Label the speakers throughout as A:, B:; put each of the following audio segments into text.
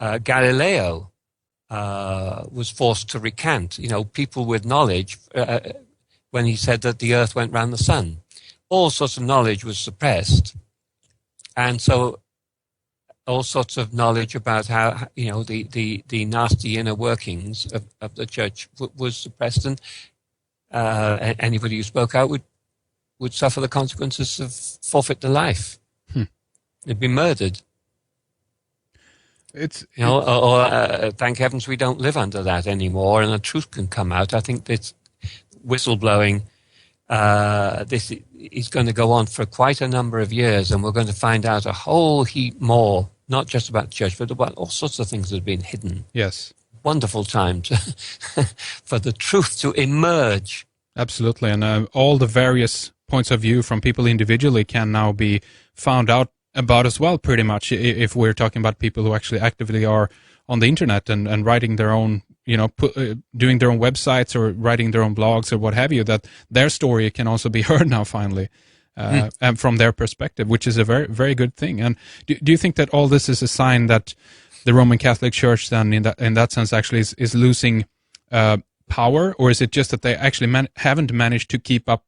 A: Galileo was forced to recant. People with knowledge when he said that the Earth went round the sun. All sorts of knowledge was suppressed, and so all sorts of knowledge about how the nasty inner workings of the church was suppressed, and anybody who spoke out would suffer the consequences of forfeit their life. They'd be murdered. Thank heavens we don't live under that anymore, and the truth can come out. I think this whistleblowing, this is going to go on for quite a number of years, and we're going to find out a whole heap more, not just about the church, but about all sorts of things that have been hidden.
B: Yes.
A: Wonderful time for the truth to emerge.
B: Absolutely, and all the various points of view from people individually can now be found out about as well, pretty much, if we're talking about people who actually actively are on the internet and writing their own, doing their own websites or writing their own blogs or what have you, that their story can also be heard now finally, and from their perspective, which is a very, very good thing. And do you think that all this is a sign that the Roman Catholic Church then in that sense actually is losing power, or is it just that they actually haven't managed to keep up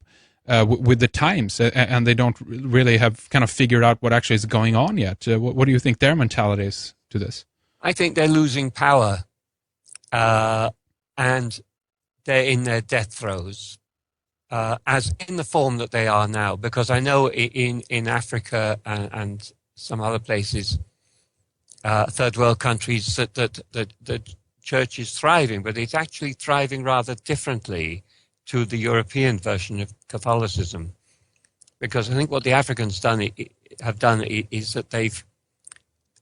B: with the times, and they don't really have kind of figured out what actually is going on yet? What do you think their mentality is to this?
A: I think they're losing power, and they're in their death throes, as in the form that they are now. Because I know in Africa and some other places, third world countries, that the church is thriving, but it's actually thriving rather differently to the European version of Catholicism, because I think what the Africans have done is that they've,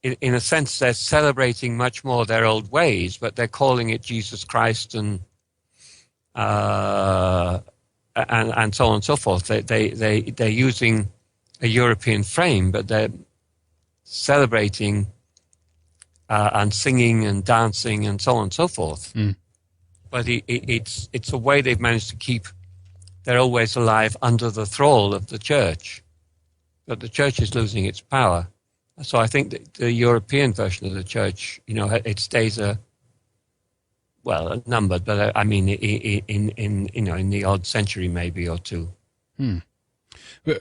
A: in a sense, they're celebrating much more their old ways, but they're calling it Jesus Christ and so on and so forth. They're using a European frame, but they're celebrating and singing and dancing and so on and so forth. But it's a way they've managed to keep their old ways alive under the thrall of the church. But the church is losing its power. So I think that the European version of the church, it stays numbered, but I mean in the odd century maybe or two.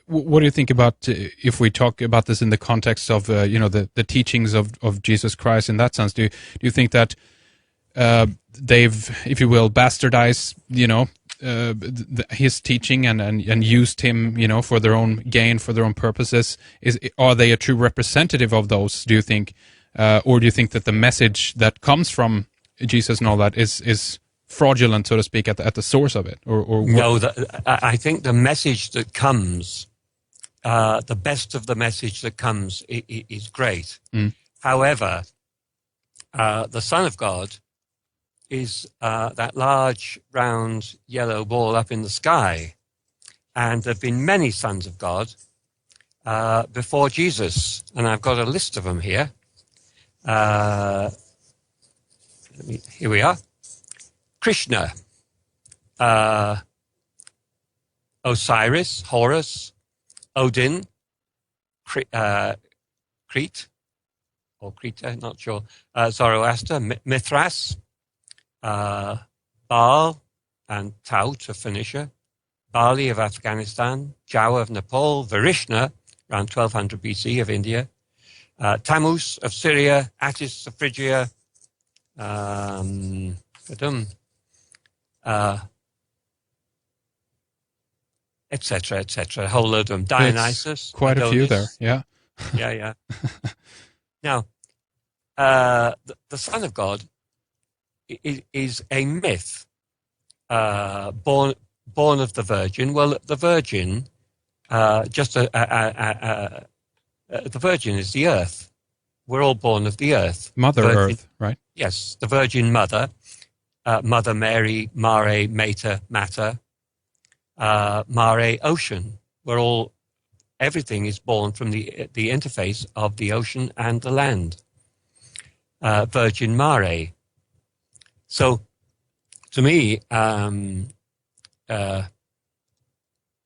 B: What do you think about, if we talk about this in the context of the teachings of Jesus Christ in that sense? Do you think that they've, if you will, bastardized, his teaching and used him, for their own gain, for their own purposes? Are they a true representative of those, do you think? Or do you think that the message that comes from Jesus and all that is fraudulent, so to speak, at the source of it?
A: No, I think the message that comes, the best of the message that comes is great. However, the Son of God is that large, round, yellow ball up in the sky. And there have been many sons of God before Jesus. And I've got a list of them here. Here we are. Krishna, Osiris, Horus, Odin, Crete, or Krita, not sure, Zoroaster, Mithras, Baal and Taut of Phoenicia, Bali of Afghanistan, Jawa of Nepal, Varishna, around 1200 BC of India, Tammuz of Syria, Attis of Phrygia, etc., etc. A whole load of them. Dionysus.
B: It's quite
A: Adonis.
B: A few there, yeah.
A: Yeah. Now, the Son of God is a myth, born of the Virgin. Well, the Virgin, the Virgin is the Earth. We're all born of the Earth.
B: Mother Earth, right?
A: Yes, the Virgin Mother, Mother Mary, Mare, Mater, Mater, Mare, Ocean. Everything is born from the interface of the ocean and the land. Virgin Mare. So, to me, the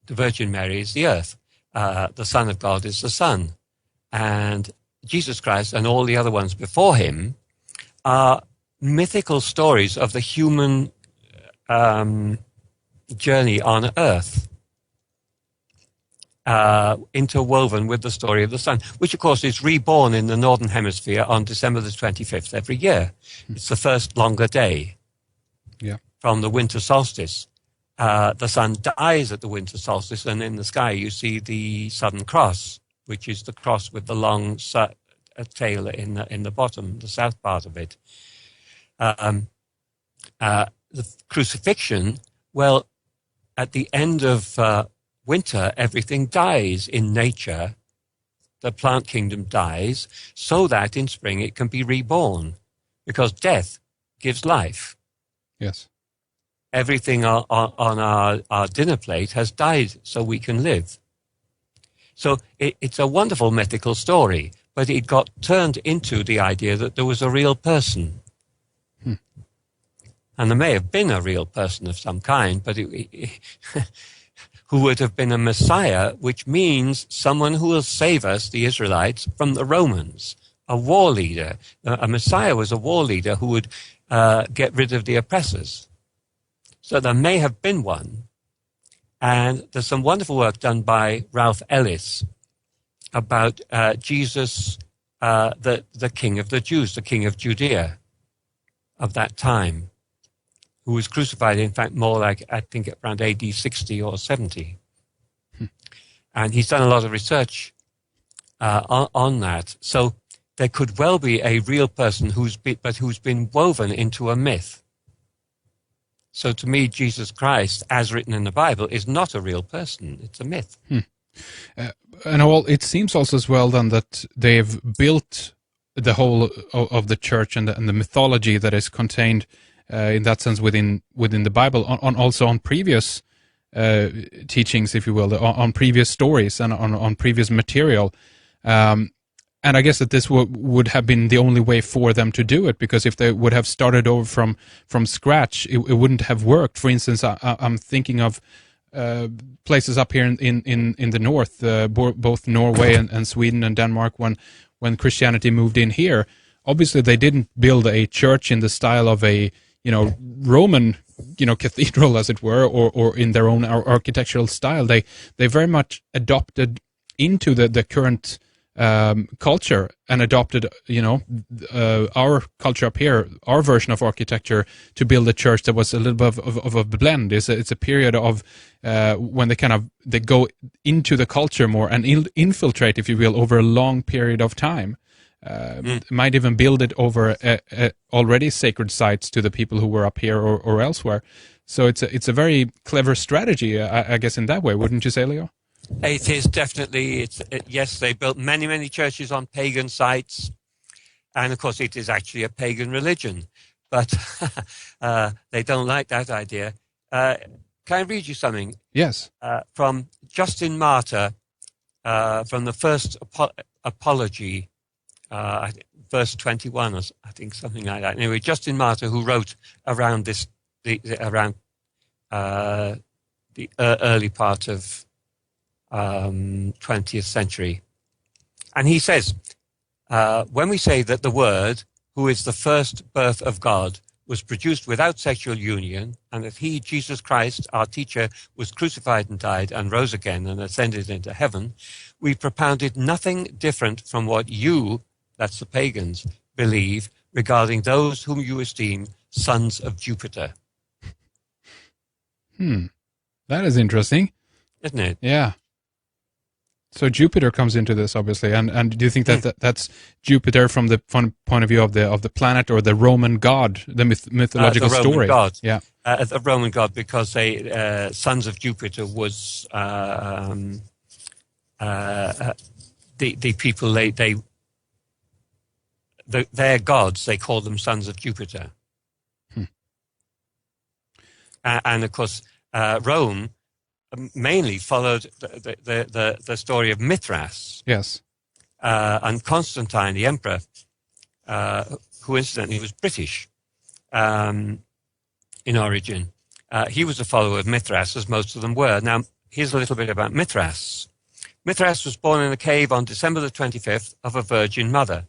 A: Virgin Mary is the earth. The Son of God is the sun. And Jesus Christ and all the other ones before him are mythical stories of the human journey on earth, interwoven with the story of the sun, which of course is reborn in the Northern Hemisphere on December the 25th every year. It's the first longer day from the winter solstice. The sun dies at the winter solstice, and in the sky you see the Southern Cross, which is the cross with the long tail in the bottom, the south part of it. The crucifixion, well, at the end of winter, everything dies in nature. The plant kingdom dies, so that in spring it can be reborn, because death gives life.
B: Yes.
A: Everything on our dinner plate has died so we can live. So it's a wonderful mythical story, but it got turned into the idea that there was a real person. And there may have been a real person of some kind, but who would have been a Messiah, which means someone who will save us, the Israelites, from the Romans, a war leader. A Messiah was a war leader who would get rid of the oppressors. So there may have been one. And there's some wonderful work done by Ralph Ellis about Jesus, the King of the Jews, the King of Judea of that time, who was crucified, in fact, more like, I think, around AD 60 or 70. And he's done a lot of research on that. So there could well be a real person who's been woven into a myth. So to me, Jesus Christ, as written in the Bible, is not a real person. It's a myth.
B: And it seems also as well then that they've built the whole of the church and the mythology that is contained in that sense within the Bible on previous teachings, if you will, on previous stories and on previous material. And I guess that this would have been the only way for them to do it, because if they would have started over from scratch, it wouldn't have worked. For instance, I'm thinking of places up here in the north, both Norway and Sweden and Denmark. When Christianity moved in here, obviously they didn't build a church in the style of a Roman cathedral, as it were, or in their own architectural style. They very much adopted into the current culture and adopted our culture up here, our version of architecture, to build a church that was a little bit of a blend. It's a period of when they go into the culture more and infiltrate, if you will, over a long period of time. Might even build it over already sacred sites to the people who were up here or elsewhere. So it's a very clever strategy, I guess, in that way, wouldn't you say, Leo?
A: It is definitely. Yes, they built many churches on pagan sites, and of course it is actually a pagan religion, but they don't like that idea. Can I read you something?
B: Yes.
A: From Justin Martyr, from the first apology, verse 21, or I think something like that. Anyway, Justin Martyr, who wrote around around the early part of 20th century. And he says, when we say that the Word, who is the first birth of God, was produced without sexual union, and that he, Jesus Christ, our teacher, was crucified and died and rose again and ascended into heaven, we propounded nothing different from what you, that's the pagans, believe regarding those whom you esteem sons of Jupiter.
B: That is interesting.
A: Isn't it?
B: Yeah. So Jupiter comes into this, obviously, and do you think that's Jupiter from the point of view of the planet, or the Roman god, the mythological
A: the Roman
B: story?
A: God.
B: Yeah,
A: the Roman god, because they sons of Jupiter was the people their gods. They called them sons of Jupiter, and of course Rome mainly followed the story of Mithras.
B: Yes.
A: And Constantine, the emperor, who incidentally was British in origin, he was a follower of Mithras, as most of them were. Now, here's a little bit about Mithras. Mithras was born in a cave on December the 25th of a virgin mother.